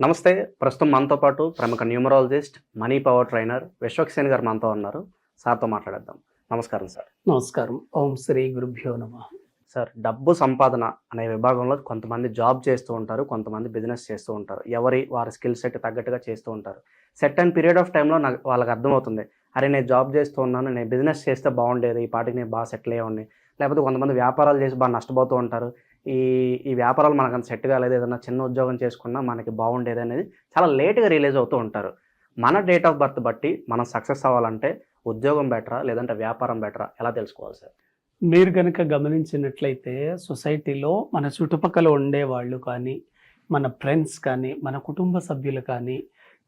నమస్తే. ప్రస్తుతం మనతో పాటు ప్రముఖ numerologist, money power trainer Vishwaksen గారు మనతో ఉన్నారు. సార్తో మాట్లాడేద్దాం. నమస్కారం సార్. నమస్కారం. ఓం శ్రీ గురుభ్యో నమః. సార్, డబ్బు సంపాదన అనే విభాగంలో కొంతమంది జాబ్ చేస్తూ ఉంటారు, కొంతమంది బిజినెస్ చేస్తూ ఉంటారు. వారి స్కిల్ సెట్ తగ్గట్టుగా చేస్తూ ఉంటారు. సెట్ అండ్ పీరియడ్ ఆఫ్ టైంలో వాళ్ళకి అర్థమవుతుంది, అరే నేను జాబ్ చేస్తూ ఉన్నాను, నేను బిజినెస్ చేస్తే బాగుండేది, ఈ పాటికి నేను బాగా సెటిల్ అయ్యేవాడిని. లేకపోతే కొంతమంది వ్యాపారాలు చేసి బాగా నష్టపోతూ ఉంటారు. ఈ వ్యాపారాలు మనకు అంత సెట్ కాలేదు, ఏదైనా చిన్న ఉద్యోగం చేసుకున్నా మనకి బాగుండేది అనేది చాలా లేట్గా రియలైజ్ అవుతూ ఉంటారు. మన డేట్ ఆఫ్ బర్త్ బట్టి మనం సక్సెస్ అవ్వాలంటే ఉద్యోగం బెటరా లేదంటే వ్యాపారం బెటరా, ఎలా తెలుసుకోవాలి సార్? మీరు కనుక గమనించినట్లయితే సొసైటీలో మన చుట్టుపక్కల ఉండేవాళ్ళు కానీ, మన ఫ్రెండ్స్ కానీ, మన కుటుంబ సభ్యులు కానీ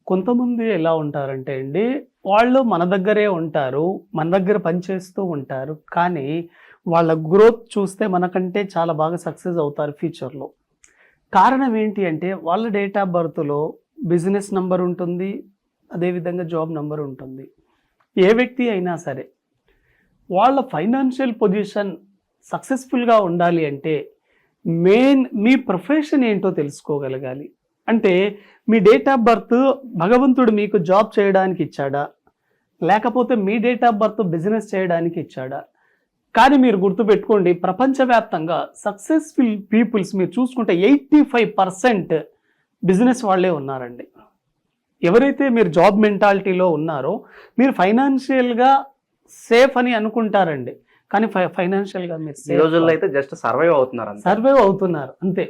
కొంతమంది ఎలా ఉంటారంటే అండి, వాళ్ళు మన దగ్గరే ఉంటారు, మన దగ్గర పనిచేస్తూ ఉంటారు, కానీ వాళ్ళ గ్రోత్ చూస్తే మనకంటే చాలా బాగా సక్సెస్ అవుతారు ఫ్యూచర్లో. కారణం ఏంటి అంటే వాళ్ళ డేట్ ఆఫ్ బర్త్లో బిజినెస్ నంబర్ ఉంటుంది, అదేవిధంగా జాబ్ నంబర్ ఉంటుంది. ఏ వ్యక్తి అయినా సరే వాళ్ళ ఫైనాన్షియల్ పొజిషన్ సక్సెస్ఫుల్గా ఉండాలి అంటే మెయిన్ మీ ప్రొఫెషన్ ఏంటో తెలుసుకోగలగాలి. అంటే మీ డేట్ ఆఫ్ బర్త్ భగవంతుడు మీకు జాబ్ చేయడానికి ఇచ్చాడా, లేకపోతే మీ డేట్ ఆఫ్ బర్త్ బిజినెస్ చేయడానికి ఇచ్చాడా? కానీ మీరు గుర్తుపెట్టుకోండి, ప్రపంచవ్యాప్తంగా సక్సెస్ఫుల్ పీపుల్స్ మీరు చూసుకుంటే 85% బిజినెస్ వాళ్ళే ఉన్నారండి. ఎవరైతే మీరు జాబ్ మెంటాలిటీలో ఉన్నారో మీరు ఫైనాన్షియల్గా సేఫ్ అని అనుకుంటారండి, కానీ ఫైనాన్షియల్గా మీరు ఈ రోజుల్లో అయితే జస్ట్ సర్వైవ్ అవుతున్నారు అంతే.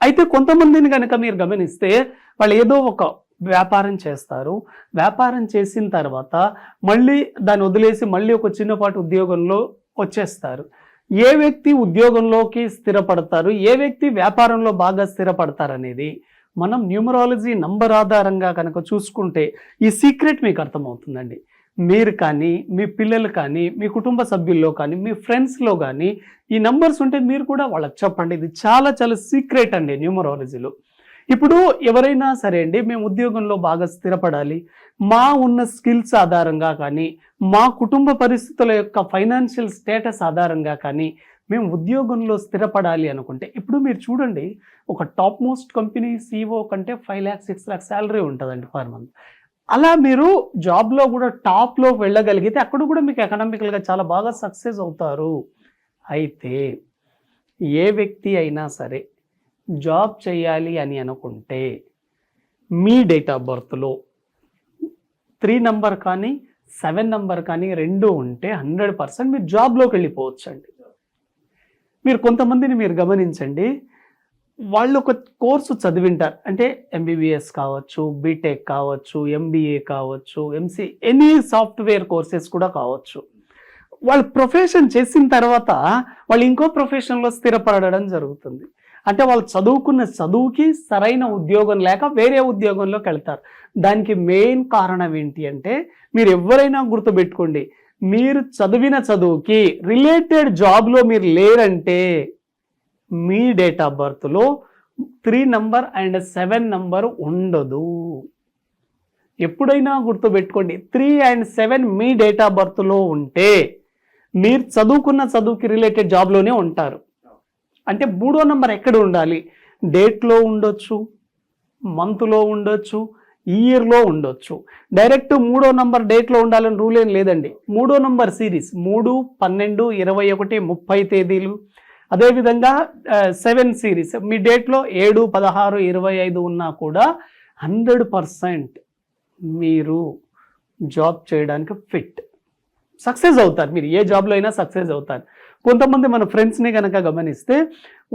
అయితే కొంతమందిని కనుక మీరు గమనిస్తే వాళ్ళు ఏదో ఒక వ్యాపారం చేస్తారు, వ్యాపారం చేసిన తర్వాత మళ్ళీ దాన్ని వదిలేసి మళ్ళీ ఒక చిన్నపాటి ఉద్యోగంలో వచ్చేస్తారు. ఏ వ్యక్తి ఉద్యోగంలోకి స్థిరపడతారు, ఏ వ్యక్తి వ్యాపారంలో బాగా స్థిరపడతారు అనేది మనం న్యూమరాలజీ నంబర్ ఆధారంగా కనుక చూసుకుంటే ఈ సీక్రెట్ మీకు అర్థమవుతుందండి. మీరు కానీ, మీ పిల్లలు కానీ, మీ కుటుంబ సభ్యుల్లో కానీ, మీ ఫ్రెండ్స్లో కానీ ఈ నంబర్స్ ఉంటే మీరు కూడా వాళ్ళకి చెప్పండి. ఇది చాలా చాలా సీక్రెట్ అండి న్యూమరాలజీలో. ఇప్పుడు ఎవరైనా సరే అండి, మేము ఉద్యోగంలో బాగా స్థిరపడాలి, మా ఉన్న స్కిల్స్ ఆధారంగా కానీ, మా కుటుంబ పరిస్థితుల యొక్క ఫైనాన్షియల్ స్టేటస్ ఆధారంగా కానీ మేము ఉద్యోగంలో స్థిరపడాలి అనుకుంటే, ఇప్పుడు మీరు చూడండి, ఒక టాప్ మోస్ట్ కంపెనీ CEO కంటే 5 lakhs 6 lakhs శాలరీ ఉంటుందండి పర్ మంత్. అలా మీరు జాబ్లో కూడా టాప్లో వెళ్ళగలిగితే అక్కడ కూడా మీకు ఎకనామికల్గా చాలా బాగా సక్సెస్ అవుతారు. అయితే ఏ వ్యక్తి అయినా సరే జాబ్ చేయాలి అని అనుకుంటే మీ డేట్ ఆఫ్ బర్త్లో 3 నంబర్ కానీ 7 నంబర్ కానీ రెండు ఉంటే 100% మీరు జాబ్లోకి వెళ్ళిపోవచ్చు అండి. మీరు కొంతమందిని మీరు గమనించండి, వాళ్ళు ఒక కోర్సు చదివింటారు, అంటే MBBS కావచ్చు, బీటెక్ కావచ్చు, MBA కావచ్చు, MC, ఎనీ సాఫ్ట్వేర్ కోర్సెస్ కూడా కావచ్చు. వాళ్ళు ప్రొఫెషన్ చేసిన తర్వాత వాళ్ళు ఇంకో ప్రొఫెషన్లో స్థిరపడడం జరుగుతుంది. అంటే వాళ్ళు చదువుకున్న చదువుకి సరైన ఉద్యోగం లేక వేరే ఉద్యోగంలోకి వెళ్తారు. దానికి మెయిన్ కారణం ఏంటి అంటే, మీరు ఎవరైనా గుర్తుపెట్టుకోండి, మీరు చదివిన చదువుకి రిలేటెడ్ జాబ్లో మీరు లేరంటే మీ డేట్ ఆఫ్ బర్త్లో 3 నంబర్ అండ్ 7 నంబర్ ఉండదు. ఎప్పుడైనా గుర్తుపెట్టుకోండి, 3 and 7 మీ డేట్ ఆఫ్ బర్త్లో ఉంటే మీరు చదువుకున్న చదువుకి రిలేటెడ్ జాబ్లోనే ఉంటారు. అంటే 3వ నంబర్ ఎక్కడ ఉండాలి? డేట్లో ఉండొచ్చు, మంత్లో ఉండొచ్చు, ఇయర్లో ఉండొచ్చు. డైరెక్ట్ 3వ నంబర్ డేట్లో ఉండాలని రూల్ ఏం లేదండి. 3వ నంబర్ సిరీస్ 3, 12, 21, 30 తేదీలు. అదేవిధంగా 7 సిరీస్ మీ డేట్లో 7, 16, 25 ఉన్నా కూడా 100% మీరు జాబ్ చేయడానికి ఫిట్, సక్సెస్ అవుతారు. మీరు ఏ జాబ్లో అయినా సక్సెస్ అవుతారు. కొంతమంది మన ఫ్రెండ్స్ని కనుక గమనిస్తే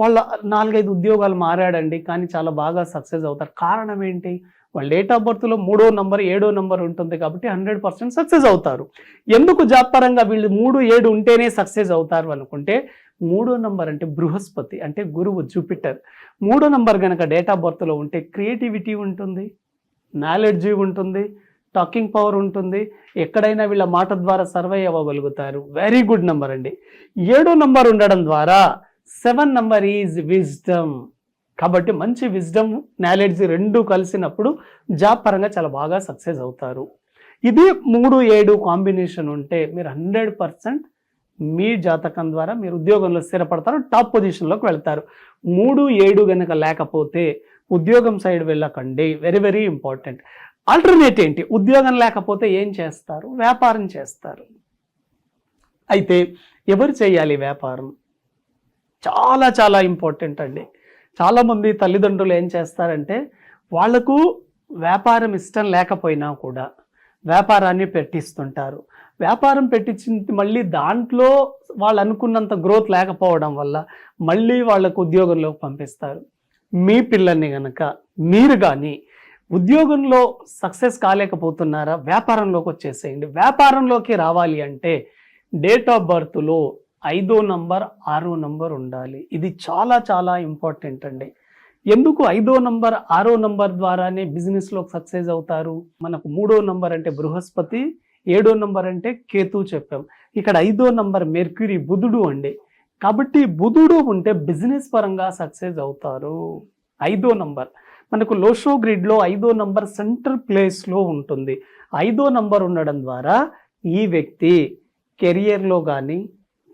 వాళ్ళ 4-5 ఉద్యోగాలు మారాడండి, కానీ చాలా బాగా సక్సెస్ అవుతారు. కారణం ఏంటి? వాళ్ళ డేట్ ఆఫ్ బర్త్లో 3వ నంబర్ 7వ నంబర్ ఉంటుంది కాబట్టి 100% సక్సెస్ అవుతారు. ఎందుకు జాబ్ పరంగా వీళ్ళు 3, 7 ఉంటేనే సక్సెస్ అవుతారు అనుకుంటే, 3వ నంబర్ అంటే బృహస్పతి, అంటే గురువు, జూపిటర్. 3వ నంబర్ కనుక డేట్ ఆఫ్ బర్త్లో ఉంటే క్రియేటివిటీ ఉంటుంది, నాలెడ్జీ ఉంటుంది, టాకింగ్ పవర్ ఉంటుంది, ఎక్కడైనా వీళ్ళ మాట ద్వారా సర్వైవ్ అవ్వగలుగుతారు. వెరీ గుడ్ నంబర్ అండి. 7వ నంబర్ ఉండడం ద్వారా 7 నంబర్ ఈజ్ విజ్డమ్. కాబట్టి మంచి విజ్డమ్, నాలెడ్జ్ రెండు కలిసినప్పుడు జాబ్ పరంగా చాలా బాగా సక్సెస్ అవుతారు. ఇది 3, 7 కాంబినేషన్ ఉంటే మీరు 100% మీ జాతకం ద్వారా మీరు ఉద్యోగంలో స్థిరపడతారు, టాప్ పొజిషన్లోకి వెళ్తారు. 3, 7 కనుక లేకపోతే ఉద్యోగం సైడ్ వెళ్ళకండి, వెరీ వెరీ ఇంపార్టెంట్. ఆల్టర్నేట్ ఏంటి? ఉద్యోగం లేకపోతే ఏం చేస్తారు? వ్యాపారం చేస్తారు. అయితే ఎవరు చేయాలి వ్యాపారం? చాలా చాలా ఇంపార్టెంట్ అండి. చాలామంది తల్లిదండ్రులు ఏం చేస్తారంటే వాళ్లకు వ్యాపారం ఇష్టం లేకపోయినా కూడా వ్యాపారాన్ని పెట్టిస్తుంటారు. వ్యాపారం పెట్టించింది మళ్ళీ దాంట్లో వాళ్ళు అనుకున్నంత గ్రోత్ లేకపోవడం వల్ల మళ్ళీ వాళ్ళకు ఉద్యోగంలోకి పంపిస్తారు. మీ పిల్లల్ని కనుక మీరు కానీ ఉద్యోగంలో సక్సెస్ కాలేకపోతున్నారా, వ్యాపారంలోకి వచ్చేసేయండి. వ్యాపారంలోకి రావాలి అంటే డేట్ ఆఫ్ బర్త్లో 5వ నంబర్ 6వ నంబర్ ఉండాలి. ఇది చాలా చాలా ఇంపార్టెంట్ అండి. ఎందుకు 5వ నంబర్ 6వ నంబర్ ద్వారానే బిజినెస్లో సక్సెస్ అవుతారు? మనకు 3వ నంబర్ అంటే బృహస్పతి, 7వ నంబర్ అంటే కేతు చెప్పాం. ఇక్కడ 5వ నంబర్ మెర్క్యూరీ, బుధుడు అండి. కాబట్టి బుధుడు ఉంటే బిజినెస్ పరంగా సక్సెస్ అవుతారు. 5వ నంబర్ మనకు లోషో గ్రిడ్లో 5వ నంబర్ సెంట్రల్ ప్లేస్లో ఉంటుంది. 5వ నంబర్ ఉండడం ద్వారా ఈ వ్యక్తి కెరియర్లో కానీ,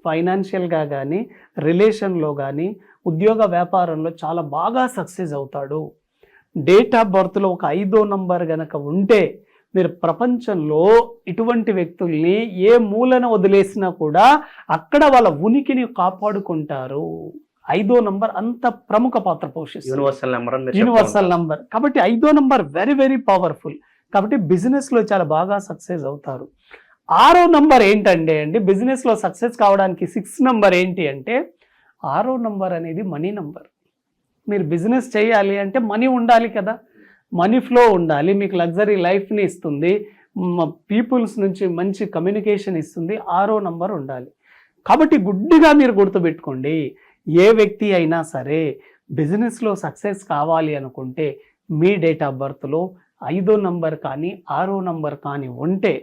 ఫైనాన్షియల్గా కానీ, రిలేషన్లో కానీ, ఉద్యోగ వ్యాపారంలో చాలా బాగా సక్సెస్ అవుతాడు. డేట్ ఆఫ్ బర్త్లో ఒక 5వ నంబర్ గనక ఉంటే మీరు ప్రపంచంలో ఇటువంటి వ్యక్తుల్ని ఏ మూలన వదిలేసినా కూడా అక్కడ వాళ్ళ ఉనికిని కాపాడుకుంటారు. 5వ నంబర్ అంత ప్రముఖ పాత్ర పోషిస్తుంది. Universal number. కాబట్టి 5వ నంబర్ వెరీ వెరీ పవర్ఫుల్. కాబట్టి బిజినెస్లో చాలా బాగా సక్సెస్ అవుతారు. 6వ నంబర్ ఏంటంటే అండి, బిజినెస్లో సక్సెస్ కావడానికి 6 నంబర్ ఏంటి అంటే 6వ నంబర్ అనేది మనీ నంబర్. మీరు బిజినెస్ చేయాలి అంటే మనీ ఉండాలి కదా, మనీ ఫ్లో ఉండాలి, మీకు లగ్జరీ లైఫ్ని ఇస్తుంది, పీపుల్స్ నుంచి మంచి కమ్యూనికేషన్ ఇస్తుంది. 6వ నంబర్ ఉండాలి. కాబట్టి గుడ్డిగా మీరు గుర్తుపెట్టుకోండి, ఏ వ్యక్తి అయినా సరే బిజినెస్లో సక్సెస్ కావాలి అనుకుంటే మీ డేట్ ఆఫ్ బర్త్లో 5వ నంబర్ కానీ 6వ నంబర్ కానీ ఉంటే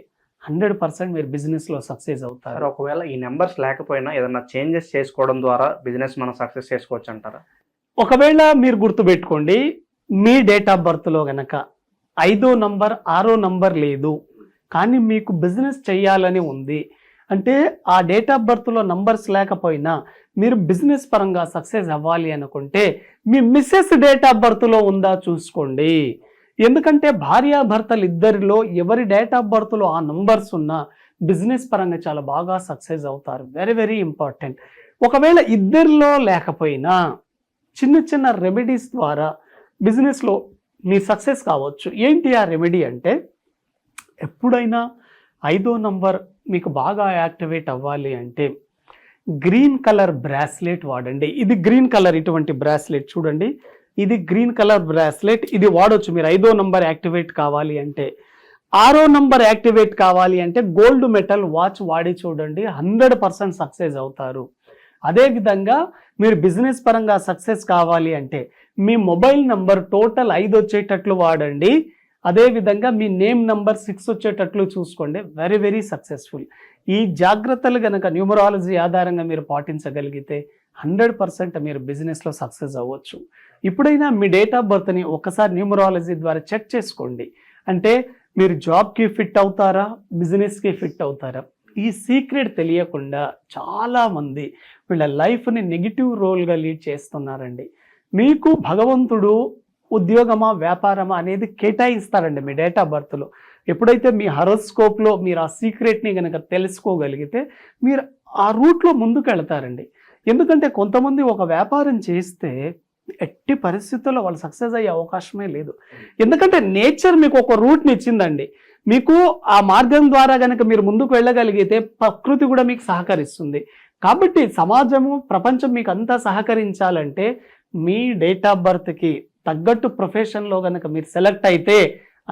100% మీరు బిజినెస్లో సక్సెస్ అవుతారు. ఒకవేళ ఈ నెంబర్స్ లేకపోయినా ఏదైనా చేంజెస్ చేసుకోవడం ద్వారా బిజినెస్ మనం సక్సెస్ చేసుకోవచ్చు అంటారా? ఒకవేళ మీరు గుర్తుపెట్టుకోండి, మీ డేట్ ఆఫ్ బర్త్లో గనక 5వ నంబర్ 6వ నంబర్ లేదు కానీ మీకు బిజినెస్ చేయాలని ఉంది అంటే ఆ డేట్ ఆఫ్ బర్త్లో నంబర్స్ లేకపోయినా మీరు బిజినెస్ పరంగా సక్సెస్ అవ్వాలి అనుకుంటే మీ మిస్సెస్ డేట్ ఆఫ్ బర్త్లో ఉందా చూసుకోండి. ఎందుకంటే భార్యాభర్తలు ఇద్దరిలో ఎవరి డేట్ ఆఫ్ బర్త్లో ఆ నంబర్స్ ఉన్నా బిజినెస్ పరంగా చాలా బాగా సక్సెస్ అవుతారు. Very very important. ఒకవేళ ఇద్దరిలో లేకపోయినా చిన్న చిన్న రెమెడీస్ ద్వారా బిజినెస్లో మీ సక్సెస్ కావచ్చు. ఏంటి ఆ రెమెడీ అంటే, ఎప్పుడైనా 5వ నంబర్ మీకు బాగా యాక్టివేట్ అవ్వాలి అంటే గ్రీన్ కలర్ బ్రాస్లెట్ వాడండి. ఇది గ్రీన్ కలర్, ఇటువంటి బ్రాస్లెట్ చూడండి, ఇది గ్రీన్ కలర్ బ్రాస్లెట్, ఇది వాడొచ్చు మీరు 5వ నంబర్ యాక్టివేట్ కావాలి అంటే. 6వ నంబర్ యాక్టివేట్ కావాలి అంటే గోల్డ్ మెటల్ వాచ్ వాడి చూడండి, 100% సక్సెస్ అవుతారు. అదేవిధంగా మీరు బిజినెస్ పరంగా సక్సెస్ కావాలి అంటే మీ మొబైల్ నంబర్ టోటల్ 5 వచ్చేటట్లు వాడండి. అదేవిధంగా మీ నేమ్ నంబర్ 6 వచ్చేటట్లు చూసుకోండి. Very very successful. ఈ జాగ్రత్తలు కనుక న్యూమరాలజీ ఆధారంగా మీరు పాటించగలిగితే 100% మీరు బిజినెస్లో సక్సెస్ అవ్వచ్చు. ఇప్పుడైనా మీ డేట్ ఆఫ్ బర్త్ని ఒకసారి న్యూమరాలజీ ద్వారా చెక్ చేసుకోండి. అంటే మీరు జాబ్కి ఫిట్ అవుతారా, బిజినెస్కి ఫిట్ అవుతారా? ఈ సీక్రెట్ తెలియకుండా చాలామంది వీళ్ళ లైఫ్ని నెగిటివ్ రోల్గా లీడ్ చేస్తున్నారండి. మీకు భగవంతుడు ఉద్యోగమా వ్యాపారమా అనేది కేటాయిస్తారండి మీ డేట్ ఆఫ్ బర్త్లో. ఎప్పుడైతే మీ హరోస్కోప్లో మీరు ఆ సీక్రెట్ని కనుక తెలుసుకోగలిగితే మీరు ఆ రూట్లో ముందుకు వెళ్తారండి. ఎందుకంటే కొంతమంది ఒక వ్యాపారం చేస్తే ఎట్టి పరిస్థితుల్లో వాళ్ళు సక్సెస్ అయ్యే అవకాశమే లేదు. ఎందుకంటే నేచర్ మీకు ఒక రూట్ని ఇచ్చిందండి. మీకు ఆ మార్గం ద్వారా కనుక మీరు ముందుకు వెళ్ళగలిగితే ప్రకృతి కూడా మీకు సహకరిస్తుంది. కాబట్టి సమాజము, ప్రపంచం మీకు అంతా సహకరించాలంటే మీ డేట్ ఆఫ్ బర్త్కి తగ్గట్టు ప్రొఫెషన్లో కనుక మీరు సెలెక్ట్ అయితే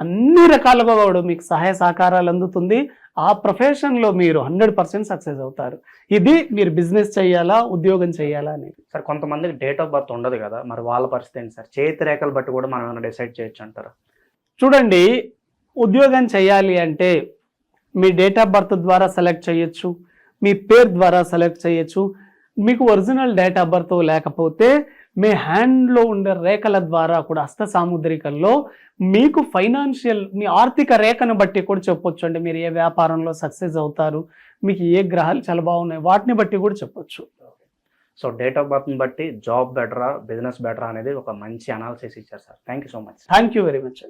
అన్ని రకాలుగా కూడా మీకు సహాయ సహకారాలు అందుతుంది. ఆ ప్రొఫెషన్లో మీరు 100% సక్సెస్ అవుతారు. ఇది మీరు బిజినెస్ చేయాలా, ఉద్యోగం చేయాలా అనేది. సార్, కొంతమందికి డేట్ ఆఫ్ బర్త్ ఉండదు కదా, మరి వాళ్ళ పరిస్థితి ఏంటి సార్? చేతి రేఖలు బట్టి కూడా మనం ఏమైనా డిసైడ్ చేయొచ్చు అంటారా? చూడండి, ఉద్యోగం చేయాలి అంటే మీ డేట్ ఆఫ్ బర్త్ ద్వారా సెలెక్ట్ చేయొచ్చు, మీ పేరు ద్వారా సెలెక్ట్ చేయొచ్చు. మీకు ఒరిజినల్ డేట్ ఆఫ్ బర్త్ లేకపోతే మీ హ్యాండ్లో ఉండే రేఖల ద్వారా కూడా, హస్త సాముద్రికల్లో మీకు ఫైనాన్షియల్, మీ ఆర్థిక రేఖను బట్టి కూడా చెప్పొచ్చు. అంటే మీరు ఏ వ్యాపారంలో సక్సెస్ అవుతారు, మీకు ఏ గ్రహాలు చాలా బాగున్నాయి, వాటిని బట్టి కూడా చెప్పొచ్చు. సో డేట్ ఆఫ్ బర్త్ని బట్టి జాబ్ బెటరా బిజినెస్ బెటరా అనేది ఒక మంచి అనాలిసిస్ ఇచ్చారు sir. Thank you so much. Thank you very much.